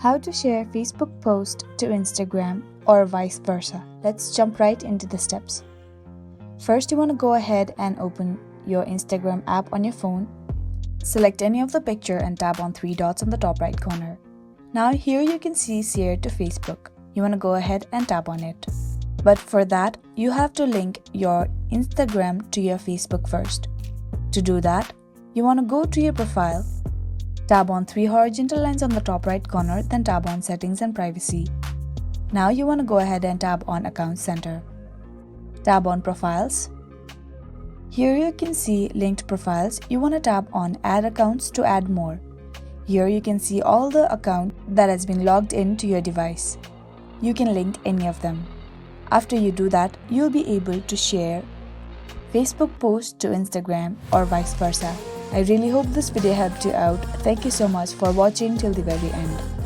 How to share Facebook post to Instagram or vice versa. Let's jump right into the steps. First, you want to go ahead and open your Instagram app on your phone. Select any of the picture and tap on three dots on the top right corner. Now here you can see share to Facebook. You want to go ahead and tap on it. But for that, you have to link your Instagram to your Facebook first. To do that, you want to go to your profile. Tap on three horizontal lines on the top right corner, then tap on Settings and Privacy. Now you want to go ahead and tap on Account Center. Tap on Profiles. Here you can see linked profiles. You want to tap on Add Accounts to add more. Here you can see all the accounts that has been logged in to your device. You can link any of them. After you do that, you'll be able to share Facebook posts to Instagram or vice versa. I really hope this video helped you out. Thank you so much for watching till the very end.